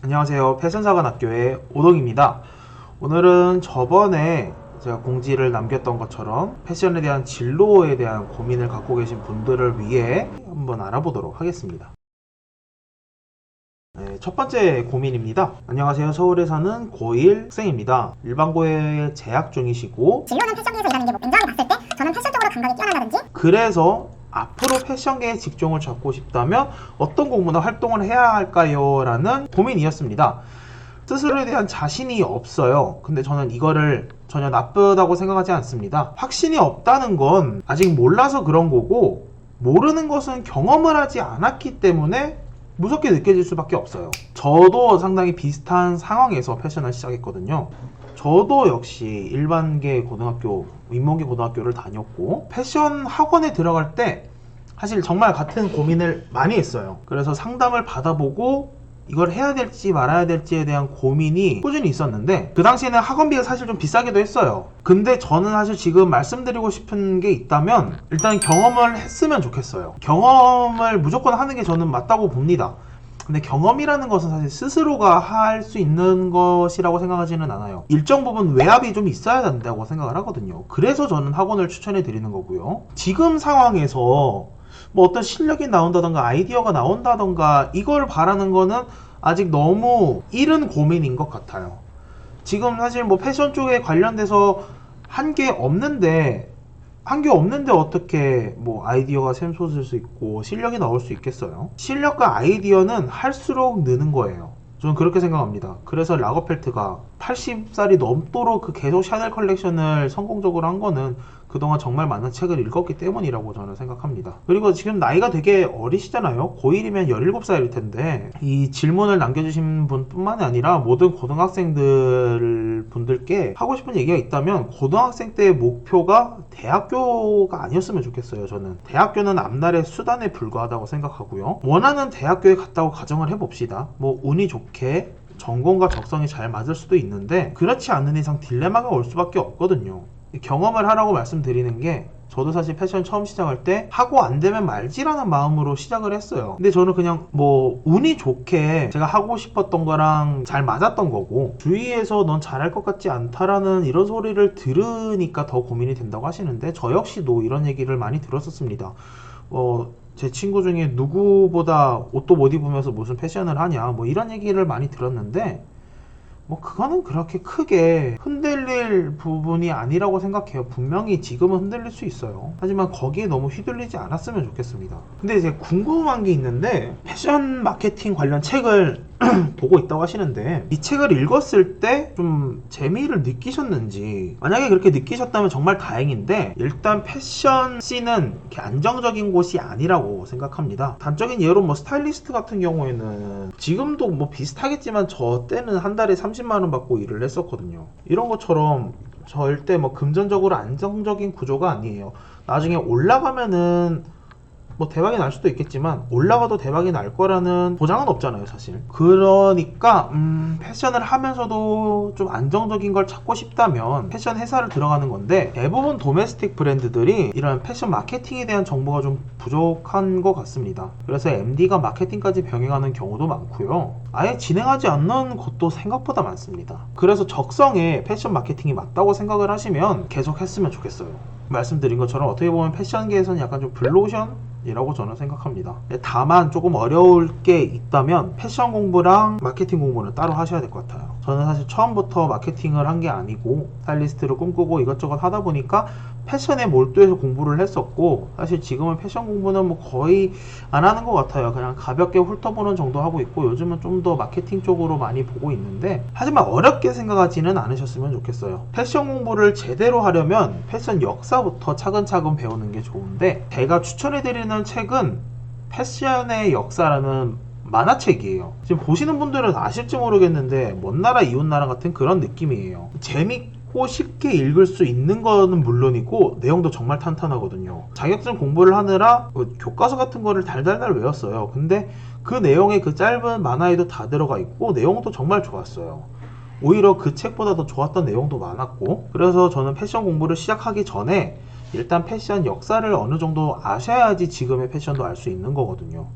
안녕하세요. 패션사관학교의 오동입니다. 오늘은 저번에 제가 공지를 남겼던 것처럼 패션에 대한 진로에 대한 고민을 갖고 계신 분들을 위해 한번 알아보도록 하겠습니다. 네, 첫 번째 고민입니다. 안녕하세요. 서울에 사는 고1 학생입니다. 일반고에 재학 중이시고 진로는 패션계에서 일하는 게 굉장히 봤을 때 저는 패션적으로 감각이 뛰어나다든지 그래서 앞으로 패션계의 직종을 잡고 싶다면 어떤 공부나 활동을 해야 할까요? 라는 고민이었습니다. 스스로에 대한 자신이 없어요. 근데 저는 이거를 전혀 나쁘다고 생각하지 않습니다. 확신이 없다는 건 아직 몰라서 그런 거고, 모르는 것은 경험을 하지 않았기 때문에 무섭게 느껴질 수밖에 없어요. 저도 상당히 비슷한 상황에서 패션을 시작했거든요. 저도 역시 일반계 고등학교, 인문계 고등학교를 다녔고 패션 학원에 들어갈 때 사실 정말 같은 고민을 많이 했어요. 그래서 상담을 받아보고 이걸 해야 될지 말아야 될지에 대한 고민이 꾸준히 있었는데 그 당시에는 학원비가 사실 좀 비싸기도 했어요. 근데 저는 사실 지금 말씀드리고 싶은 게 있다면 일단 경험을 했으면 좋겠어요. 경험을 무조건 하는 게 저는 맞다고 봅니다. 근데 경험이라는 것은 사실 스스로가 할 수 있는 것이라고 생각하지는 않아요. 일정 부분 외압이 좀 있어야 된다고 생각을 하거든요. 그래서 저는 학원을 추천해 드리는 거고요. 지금 상황에서 뭐 어떤 실력이 나온다던가 아이디어가 나온다던가 이걸 바라는 거는 아직 너무 이른 고민인 것 같아요. 지금 사실 뭐 패션 쪽에 관련돼서 한 게 없는데 어떻게 뭐 아이디어가 샘솟을 수 있고 실력이 나올 수 있겠어요? 실력과 아이디어는 할수록 느는 거예요. 저는 그렇게 생각합니다. 그래서 라거펠트가 80살이 넘도록 계속 샤넬 컬렉션을 성공적으로 한 거는 그동안 정말 많은 책을 읽었기 때문이라고 저는 생각합니다. 그리고 지금 나이가 되게 어리시잖아요. 고1이면 17살일 텐데 이 질문을 남겨주신 분뿐만이 아니라 모든 고등학생들 분들께 하고 싶은 얘기가 있다면 고등학생 때의 목표가 대학교가 아니었으면 좋겠어요. 저는 대학교는 앞날의 수단에 불과하다고 생각하고요. 원하는 대학교에 갔다고 가정을 해봅시다. 뭐 운이 좋게 전공과 적성이 잘 맞을 수도 있는데 그렇지 않는 이상 딜레마가 올 수밖에 없거든요. 경험을 하라고 말씀드리는 게 저도 사실 패션 처음 시작할 때 하고 안 되면 말지라는 마음으로 시작을 했어요. 근데 저는 그냥 뭐 운이 좋게 제가 하고 싶었던 거랑 잘 맞았던 거고 주위에서 넌 잘할 것 같지 않다라는 이런 소리를 들으니까 더 고민이 된다고 하시는데 저 역시도 이런 얘기를 많이 들었었습니다. 제 친구 중에 누구보다 옷도 못 입으면서 무슨 패션을 하냐 뭐 이런 얘기를 많이 들었는데 뭐 그거는 그렇게 크게 흔들릴 부분이 아니라고 생각해요. 분명히 지금은 흔들릴 수 있어요. 하지만 거기에 너무 휘둘리지 않았으면 좋겠습니다. 근데 이제 궁금한 게 있는데 패션 마케팅 관련 책을 보고 있다고 하시는데 이 책을 읽었을 때 좀 재미를 느끼셨는지, 만약에 그렇게 느끼셨다면 정말 다행인데 일단 패션 씬은 이렇게 안정적인 곳이 아니라고 생각합니다. 단적인 예로 뭐 스타일리스트 같은 경우에는 지금도 뭐 비슷하겠지만 저 때는 한 달에 30만 원 받고 일을 했었거든요. 이런 것처럼 절대 뭐 금전적으로 안정적인 구조가 아니에요. 나중에 올라가면은 뭐 대박이 날 수도 있겠지만 올라가도 대박이 날 거라는 보장은 없잖아요, 사실. 그러니까 패션을 하면서도 좀 안정적인 걸 찾고 싶다면 패션 회사를 들어가는 건데 대부분 도메스틱 브랜드들이 이런 패션 마케팅에 대한 정보가 좀 부족한 것 같습니다. 그래서 MD가 마케팅까지 병행하는 경우도 많고요. 아예 진행하지 않는 곳도 생각보다 많습니다. 그래서 적성에 패션 마케팅이 맞다고 생각을 하시면 계속 했으면 좋겠어요. 말씀드린 것처럼 어떻게 보면 패션계에서는 약간 좀 블루오션이라고 저는 생각합니다. 다만 조금 어려울 게 있다면 패션 공부랑 마케팅 공부는 따로 하셔야 될 것 같아요. 저는 사실 처음부터 마케팅을 한 게 아니고 스타일리스트를 꿈꾸고 이것저것 하다 보니까 패션에 몰두해서 공부를 했었고 사실 지금은 패션 공부는 뭐 거의 안 하는 것 같아요. 그냥 가볍게 훑어보는 정도 하고 있고 요즘은 좀 더 마케팅 쪽으로 많이 보고 있는데 하지만 어렵게 생각하지는 않으셨으면 좋겠어요. 패션 공부를 제대로 하려면 패션 역사부터 차근차근 배우는 게 좋은데 제가 추천해드리는 책은 패션의 역사라는 만화책이에요. 지금 보시는 분들은 아실지 모르겠는데 먼 나라 이웃 나라 같은 그런 느낌이에요. 재밌고 쉽게 읽을 수 있는 거는 물론이고 내용도 정말 탄탄하거든요. 자격증 공부를 하느라 교과서 같은 거를 달달달 외웠어요. 근데 그 내용에 그 짧은 만화에도 다 들어가 있고 내용도 정말 좋았어요. 오히려 그 책보다 더 좋았던 내용도 많았고 그래서 저는 패션 공부를 시작하기 전에 일단 패션 역사를 어느 정도 아셔야지 지금의 패션도 알 수 있는 거거든요.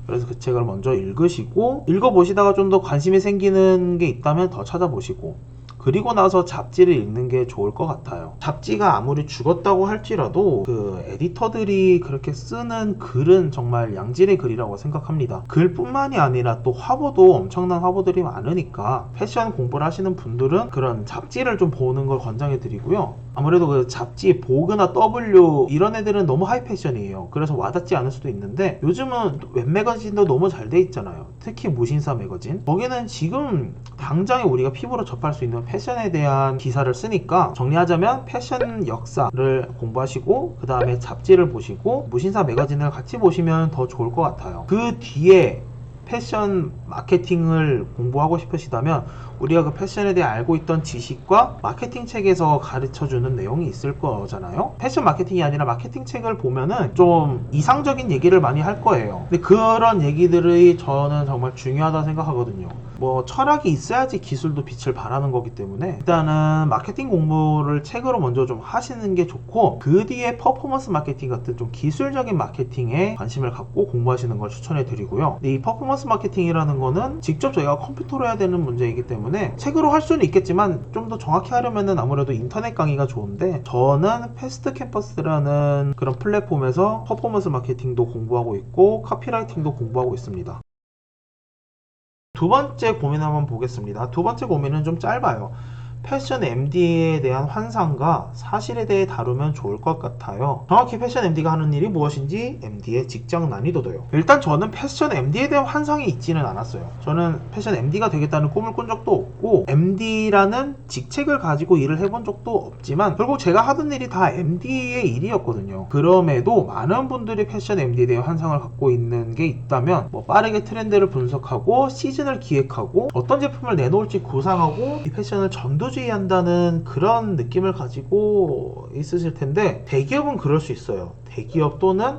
그래서 그 책을 먼저 읽으시고, 읽어보시다가 좀 더 관심이 생기는 게 있다면 더 찾아보시고, 그리고 나서 잡지를 읽는 게 좋을 것 같아요. 잡지가 아무리 죽었다고 할지라도 그 에디터들이 그렇게 쓰는 글은 정말 양질의 글이라고 생각합니다. 글뿐만이 아니라 또 화보도 엄청난 화보들이 많으니까 패션 공부를 하시는 분들은 그런 잡지를 좀 보는 걸 권장해 드리고요. 아무래도 그 잡지 보그나 W 이런 애들은 너무 하이 패션이에요. 그래서 와닿지 않을 수도 있는데, 요즘은 웹 매거진도 너무 잘 돼 있잖아요. 특히 무신사 매거진, 거기는 지금 당장에 우리가 피부로 접할 수 있는 패션에 대한 기사를 쓰니까, 정리하자면 패션 역사를 공부하시고 그 다음에 잡지를 보시고 무신사 매거진을 같이 보시면 더 좋을 것 같아요. 그 뒤에 패션 마케팅을 공부하고 싶으시다면 우리가 그 패션에 대해 알고 있던 지식과 마케팅 책에서 가르쳐주는 내용이 있을 거잖아요. 패션 마케팅이 아니라 마케팅 책을 보면은 좀 이상적인 얘기를 많이 할 거예요. 근데 그런 얘기들이 저는 정말 중요하다 생각하거든요. 뭐 철학이 있어야지 기술도 빛을 발하는 거기 때문에 일단은 마케팅 공부를 책으로 먼저 좀 하시는 게 좋고, 그 뒤에 퍼포먼스 마케팅 같은 좀 기술적인 마케팅에 관심을 갖고 공부하시는 걸 추천해 드리고요. 이 퍼포먼스 마케팅이라는 거는 직접 저희가 컴퓨터로 해야 되는 문제이기 때문에 책으로 할 수는 있겠지만 좀 더 정확히 하려면은 아무래도 인터넷 강의가 좋은데, 저는 패스트 캠퍼스라는 그런 플랫폼에서 퍼포먼스 마케팅도 공부하고 있고 카피라이팅도 공부하고 있습니다. 두 번째 고민 한번 보겠습니다. 두 번째 고민은 좀 짧아요. 패션 MD에 대한 환상과 사실에 대해 다루면 좋을 것 같아요. 정확히 패션 MD가 하는 일이 무엇인지, MD의 직장 난이도도요. 일단 저는 패션 MD에 대한 환상이 있지는 않았어요. 저는 패션 MD가 되겠다는 꿈을 꾼 적도 없고 MD라는 직책을 가지고 일을 해본 적도 없지만, 결국 제가 하던 일이 다 MD의 일이었거든요. 그럼에도 많은 분들이 패션 MD에 대한 환상을 갖고 있는 게 있다면, 뭐 빠르게 트렌드를 분석하고 시즌을 기획하고 어떤 제품을 내놓을지 구상하고 이 패션을 전도주의한다는 그런 느낌을 가지고 있으실 텐데, 대기업은 그럴 수 있어요. 대기업 또는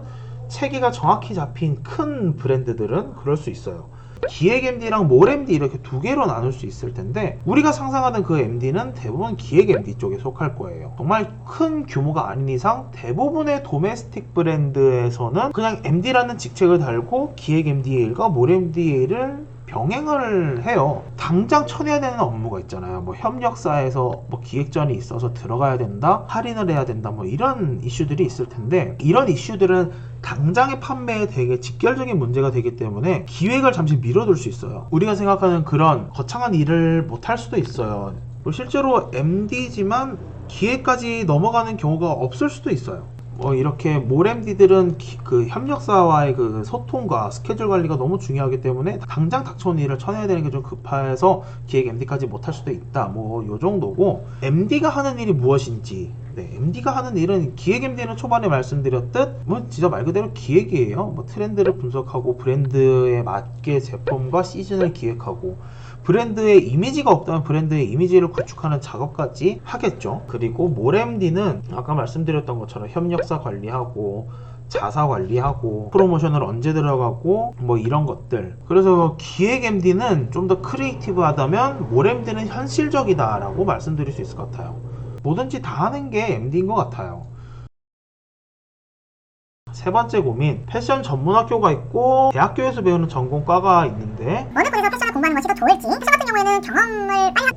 체계가 정확히 잡힌 큰 브랜드들은 그럴 수 있어요. 기획 MD랑 몰 MD 이렇게 두 개로 나눌 수 있을 텐데, 우리가 상상하는 그 MD는 대부분 기획 MD 쪽에 속할 거예요. 정말 큰 규모가 아닌 이상 대부분의 도메스틱 브랜드에서는 그냥 MD라는 직책을 달고 기획 MD의 일과 몰 MD의 일을 병행을 해요. 당장 쳐내야 되는 업무가 있잖아요. 뭐 협력사에서 뭐 기획전이 있어서 들어가야 된다, 할인을 해야 된다, 뭐 이런 이슈들이 있을 텐데, 이런 이슈들은 당장의 판매에 되게 직결적인 문제가 되기 때문에 기획을 잠시 미뤄둘 수 있어요. 우리가 생각하는 그런 거창한 일을 못할 수도 있어요. 실제로 MD지만 기획까지 넘어가는 경우가 없을 수도 있어요. 뭐 이렇게 몰 MD들은 그 협력사와의 그 소통과 스케줄 관리가 너무 중요하기 때문에 당장 닥쳐온 일을 쳐내야 되는 게 좀 급해서 기획 MD까지 못할 수도 있다, 뭐 요 정도고, MD가 하는 일이 무엇인지, MD가 하는 일은 기획 MD는 초반에 말씀드렸듯 뭐 진짜 말 그대로 기획이에요. 뭐 트렌드를 분석하고 브랜드에 맞게 제품과 시즌을 기획하고, 브랜드의 이미지가 없다면 브랜드의 이미지를 구축하는 작업까지 하겠죠. 그리고 몰 MD는 아까 말씀드렸던 것처럼 협력사 관리하고 자사 관리하고 프로모션을 언제 들어가고 뭐 이런 것들. 그래서 기획 MD는 좀 더 크리에이티브하다면 몰 MD는 현실적이다 라고 말씀드릴 수 있을 것 같아요. 뭐든지 다 하는 게 MD인 것 같아요. 세 번째 고민, 패션 전문학교가 있고 대학교에서 배우는 전공과가 있는데 어느 곳에서 패션을 공부하는 것이 더 좋을지, 패션 같은 경우에는 경험을 빨리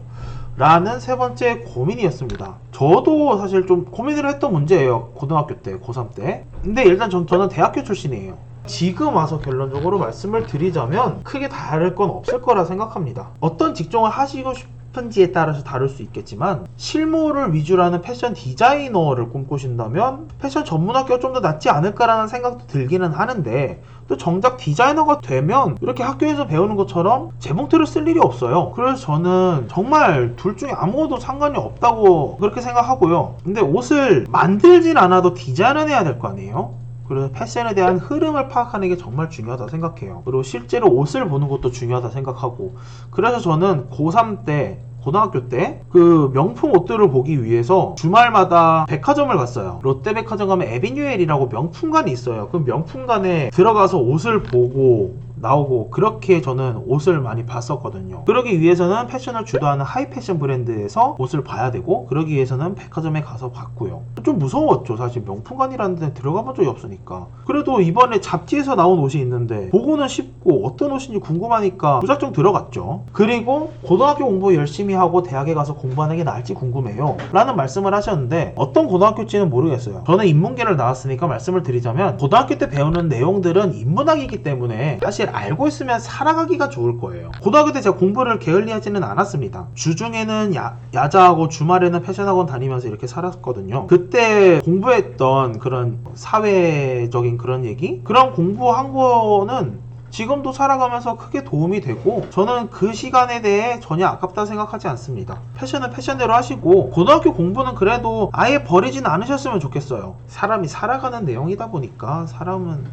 라는 세 번째 고민이었습니다. 저도 사실 좀 고민을 했던 문제예요. 고등학교 때, 고3 때. 근데 일단 저는 대학교 출신이에요. 지금 와서 결론적으로 말씀을 드리자면 크게 다를 건 없을 거라 생각합니다. 어떤 직종을 하시고 싶은지에 따라서 다를 수 있겠지만, 실무를 위주로 하는 패션 디자이너를 꿈꾸신다면 패션 전문학교가 좀 더 낫지 않을까라는 생각도 들기는 하는데, 또 정작 디자이너가 되면 이렇게 학교에서 배우는 것처럼 재봉틀을 쓸 일이 없어요. 그래서 저는 정말 둘 중에 아무것도 상관이 없다고 그렇게 생각하고요. 근데 옷을 만들진 않아도 디자인은 해야 될 거 아니에요? 그래서 패션에 대한 흐름을 파악하는 게 정말 중요하다 생각해요. 그리고 실제로 옷을 보는 것도 중요하다 생각하고, 그래서 저는 고3 때, 고등학교 때 그 명품 옷들을 보기 위해서 주말마다 백화점을 갔어요. 롯데백화점 가면 에비뉴엘이라고 명품관이 있어요. 그 명품관에 들어가서 옷을 보고 나오고 그렇게 저는 옷을 많이 봤었거든요. 그러기 위해서는 패션을 주도하는 하이 패션 브랜드에서 옷을 봐야 되고, 그러기 위해서는 백화점에 가서 봤고요. 좀 무서웠죠. 사실 명품관이라는 데 들어가 본 적이 없으니까. 그래도 이번에 잡지에서 나온 옷이 있는데 보고는 싶고 어떤 옷인지 궁금하니까 무작정 들어갔죠. 그리고 고등학교 공부 열심히 하고 대학에 가서 공부하는 게 나을지 궁금해요 라는 말씀을 하셨는데, 어떤 고등학교인지는 모르겠어요. 저는 인문계를 나왔으니까 말씀을 드리자면, 고등학교 때 배우는 내용들은 인문학이기 때문에 사실 알고 있으면 살아가기가 좋을 거예요. 고등학교 때 제가 공부를 게을리하지는 않았습니다. 주중에는 야자하고 주말에는 패션학원 다니면서 이렇게 살았거든요. 그때 공부했던 그런 사회적인 그런 얘기? 그런 공부한 거는 지금도 살아가면서 크게 도움이 되고, 저는 그 시간에 대해 전혀 아깝다 생각하지 않습니다. 패션은 패션대로 하시고, 고등학교 공부는 그래도 아예 버리진 않으셨으면 좋겠어요. 사람이 살아가는 내용이다 보니까 사람은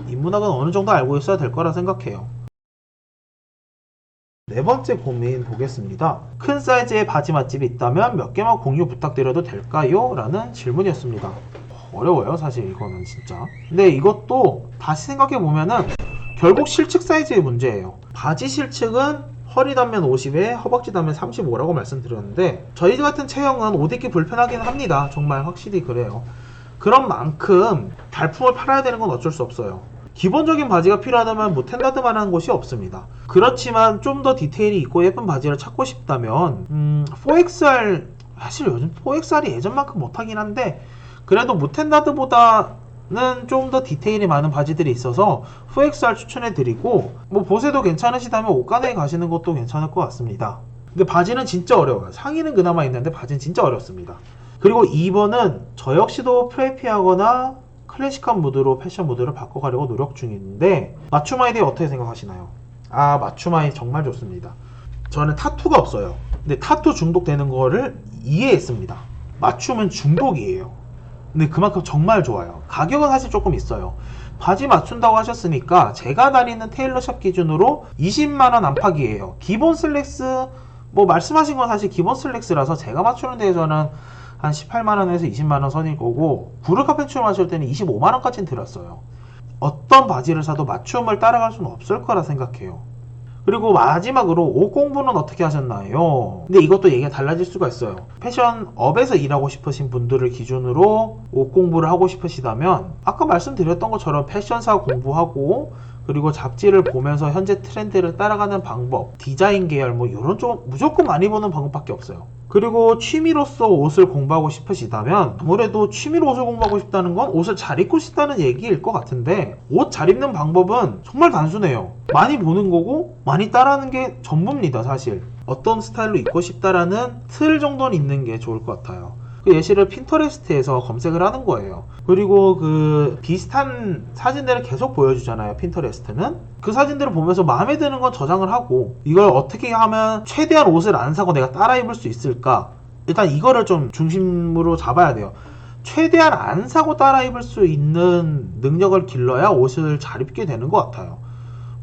인문학은 어느 정도 알고 있어야 될 거라 생각해요. 네 번째 고민 보겠습니다. 큰 사이즈의 바지 맛집이 있다면 몇 개만 공유 부탁드려도 될까요? 라는 질문이었습니다. 어려워요, 사실 이거는 진짜. 근데 이것도 다시 생각해보면은 결국 실측 사이즈의 문제예요. 바지 실측은 허리 단면 50에 허벅지 단면 35라고 말씀드렸는데, 저희 같은 체형은 옷 입기 불편하긴 합니다. 정말 확실히 그래요. 그런 만큼 발품을 팔아야 되는 건 어쩔 수 없어요. 기본적인 바지가 필요하다면 뭐 텐다드만한 곳이 없습니다. 그렇지만 좀 더 디테일이 있고 예쁜 바지를 찾고 싶다면 4XR, 사실 요즘 4XR이 예전만큼 못하긴 한데 그래도 무텐다드보다는 좀 더 디테일이 많은 바지들이 있어서 4XR 추천해드리고, 뭐 보세도 괜찮으시다면 옷가네에 가시는 것도 괜찮을 것 같습니다. 근데 바지는 진짜 어려워요. 상의는 그나마 있는데 바지는 진짜 어렵습니다. 그리고 2번은 저 역시도 프레피하거나 클래식한 무드로 패션 무드를 바꿔가려고 노력 중인데, 맞춤아이에 대해 어떻게 생각하시나요? 맞춤아이 정말 좋습니다. 저는 타투가 없어요. 근데 타투 중독되는 거를 이해했습니다. 맞춤은 중독이에요. 근데 그만큼 정말 좋아요. 가격은 사실 조금 있어요. 바지 맞춘다고 하셨으니까 제가 다니는 테일러샵 기준으로 20만원 안팎이에요. 기본 슬랙스, 뭐 말씀하신 건 사실 기본 슬랙스라서 제가 맞추는 데에서는 한 18만원에서 20만원 선일 거고, 부르카 팬츠를 맞출 때는 25만원까지는 들었어요. 어떤 바지를 사도 맞춤을 따라갈 수는 없을 거라 생각해요. 그리고 마지막으로 옷 공부는 어떻게 하셨나요? 근데 이것도 얘기가 달라질 수가 있어요. 패션업에서 일하고 싶으신 분들을 기준으로 옷 공부를 하고 싶으시다면, 아까 말씀드렸던 것처럼 패션사 공부하고, 그리고 잡지를 보면서 현재 트렌드를 따라가는 방법, 디자인 계열 뭐 이런 쪽 무조건 많이 보는 방법밖에 없어요. 그리고 취미로서 옷을 공부하고 싶으시다면, 아무래도 취미로 옷을 공부하고 싶다는 건 옷을 잘 입고 싶다는 얘기일 것 같은데, 옷 잘 입는 방법은 정말 단순해요. 많이 보는 거고 많이 따라하는 게 전부입니다. 사실 어떤 스타일로 입고 싶다라는 틀 정도는 있는 게 좋을 것 같아요. 그 예시를 핀터레스트에서 검색을 하는 거예요. 그리고 그 비슷한 사진들을 계속 보여주잖아요, 핀터레스트는. 그 사진들을 보면서 마음에 드는 건 저장을 하고, 이걸 어떻게 하면 최대한 옷을 안 사고 내가 따라 입을 수 있을까, 일단 이거를 좀 중심으로 잡아야 돼요. 최대한 안 사고 따라 입을 수 있는 능력을 길러야 옷을 잘 입게 되는 것 같아요.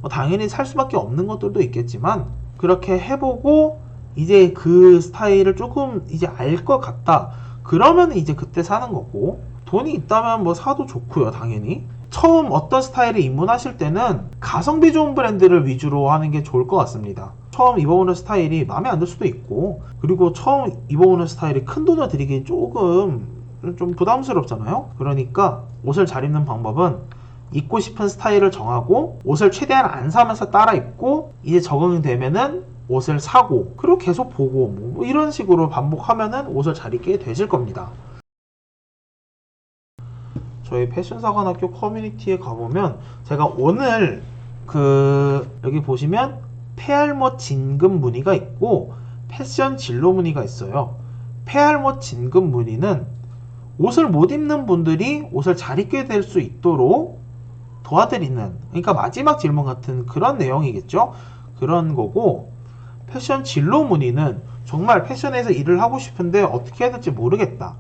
뭐 당연히 살 수밖에 없는 것들도 있겠지만, 그렇게 해보고 이제 그 스타일을 조금 이제 알 것 같다, 그러면 이제 그때 사는 거고, 돈이 있다면 뭐 사도 좋고요. 당연히 처음 어떤 스타일을 입문하실 때는 가성비 좋은 브랜드를 위주로 하는 게 좋을 것 같습니다. 처음 입어보는 스타일이 마음에 안 들 수도 있고, 그리고 처음 입어보는 스타일이 큰 돈을 들이긴 조금 좀 부담스럽잖아요. 그러니까 옷을 잘 입는 방법은 입고 싶은 스타일을 정하고 옷을 최대한 안 사면서 따라 입고, 이제 적응이 되면은 옷을 사고, 그리고 계속 보고 뭐 이런 식으로 반복하면은 옷을 잘 입게 되실 겁니다. 저희 패션사관학교 커뮤니티에 가보면, 제가 오늘 여기 보시면 페알못 진급 무늬가 있고 패션 진로 무늬가 있어요. 페알못 진급 무늬는 옷을 못 입는 분들이 옷을 잘 입게 될 수 있도록 도와드리는, 그러니까 마지막 질문 같은 그런 내용이겠죠. 그런 거고, 패션 진로 무늬는 정말 패션에서 일을 하고 싶은데 어떻게 해야 될지 모르겠다,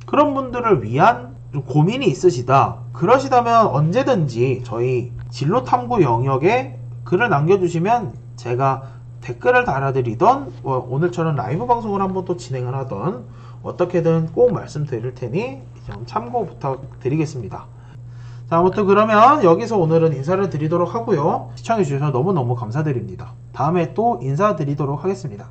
그런 분들을 위한 좀 고민이 있으시다, 그러시다면 언제든지 저희 진로 탐구 영역에 글을 남겨주시면 제가 댓글을 달아드리던, 오늘처럼 라이브 방송을 한번 또 진행을 하던, 어떻게든 꼭 말씀드릴 테니 좀 참고 부탁드리겠습니다. 자, 아무튼 그러면 여기서 오늘은 인사를 드리도록 하고요. 시청해주셔서 너무너무 감사드립니다. 다음에 또 인사드리도록 하겠습니다.